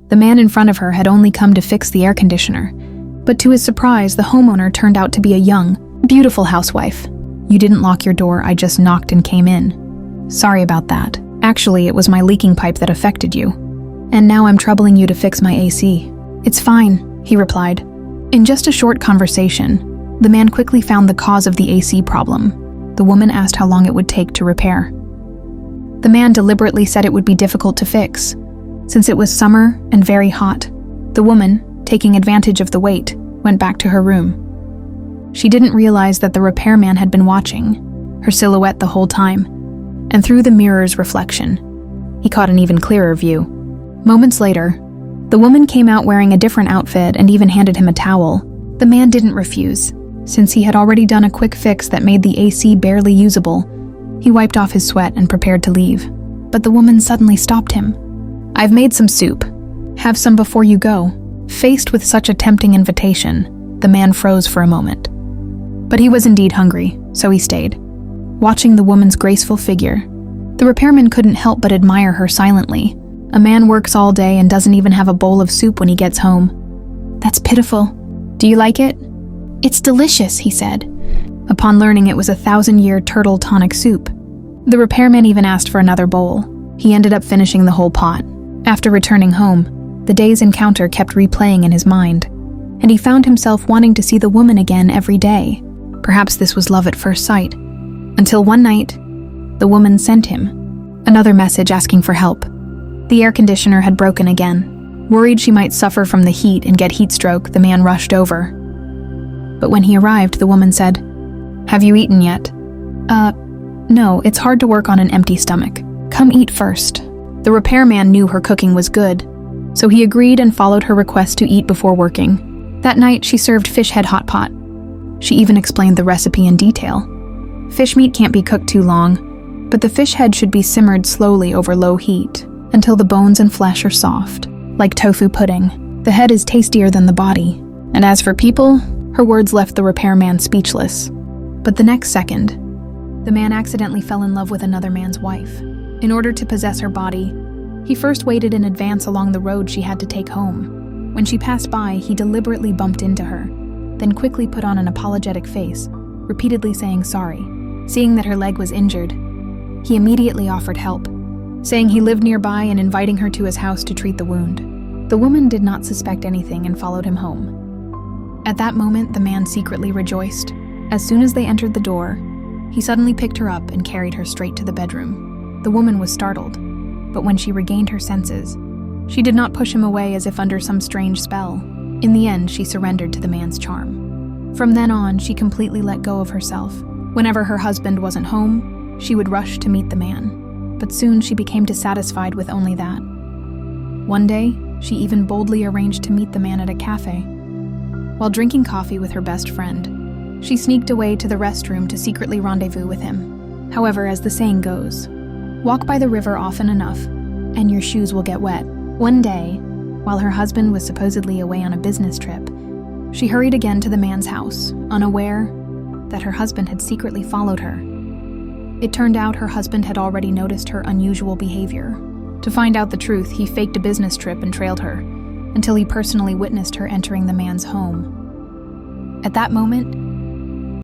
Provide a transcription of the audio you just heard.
The man in front of her had only come to fix the air conditioner, but to his surprise, the homeowner turned out to be a young, beautiful housewife. "You didn't lock your door, I just knocked and came in. Sorry about that. Actually, it was my leaking pipe that affected you. And now I'm troubling you to fix my AC." "It's fine," he replied. In just a short conversation, the man quickly found the cause of the AC problem. The woman asked how long it would take to repair. The man deliberately said it would be difficult to fix, since it was summer and very hot. The woman, taking advantage of the wait, went back to her room. She didn't realize that the repairman had been watching, her silhouette the whole time, and through the mirror's reflection, he caught an even clearer view. Moments later, the woman came out wearing a different outfit and even handed him a towel. The man didn't refuse, since he had already done a quick fix that made the AC barely usable. He wiped off his sweat and prepared to leave, but the woman suddenly stopped him. "I've made some soup. Have some before you go." Faced with such a tempting invitation, the man froze for a moment. But he was indeed hungry, so he stayed. Watching the woman's graceful figure, the repairman couldn't help but admire her silently. A man works all day and doesn't even have a bowl of soup when he gets home. "That's pitiful. Do you like it?" "It's delicious," he said, upon learning it was a 1,000-year turtle tonic soup. The repairman even asked for another bowl. He ended up finishing the whole pot. After returning home, the day's encounter kept replaying in his mind, and he found himself wanting to see the woman again every day. Perhaps this was love at first sight. Until one night, the woman sent him another message asking for help. The air conditioner had broken again. Worried she might suffer from the heat and get heat stroke, the man rushed over. But when he arrived, the woman said, "Have you eaten yet?" No, it's hard to work on an empty stomach. Come eat first." The repairman knew her cooking was good, so he agreed and followed her request to eat before working. That night, she served fish head hot pot. She even explained the recipe in detail. Fish meat can't be cooked too long, but the fish head should be simmered slowly over low heat until the bones and flesh are soft, like tofu pudding. The head is tastier than the body. And as for people, her words left the repairman speechless. But the next second, the man accidentally fell in love with another man's wife. In order to possess her body, he first waited in advance along the road she had to take home. When she passed by, he deliberately bumped into her, then quickly put on an apologetic face, repeatedly saying sorry. Seeing that her leg was injured, he immediately offered help, saying he lived nearby and inviting her to his house to treat the wound. The woman did not suspect anything and followed him home. At that moment, the man secretly rejoiced. As soon as they entered the door, he suddenly picked her up and carried her straight to the bedroom. The woman was startled, but when she regained her senses, she did not push him away as if under some strange spell. In the end, she surrendered to the man's charm. From then on, she completely let go of herself. Whenever her husband wasn't home, she would rush to meet the man. But soon she became dissatisfied with only that. One day, she even boldly arranged to meet the man at a cafe. While drinking coffee with her best friend, she sneaked away to the restroom to secretly rendezvous with him. However, as the saying goes, walk by the river often enough, and your shoes will get wet. One day, while her husband was supposedly away on a business trip, she hurried again to the man's house, unaware that her husband had secretly followed her. It turned out her husband had already noticed her unusual behavior. To find out the truth, he faked a business trip and trailed her, until he personally witnessed her entering the man's home. At that moment,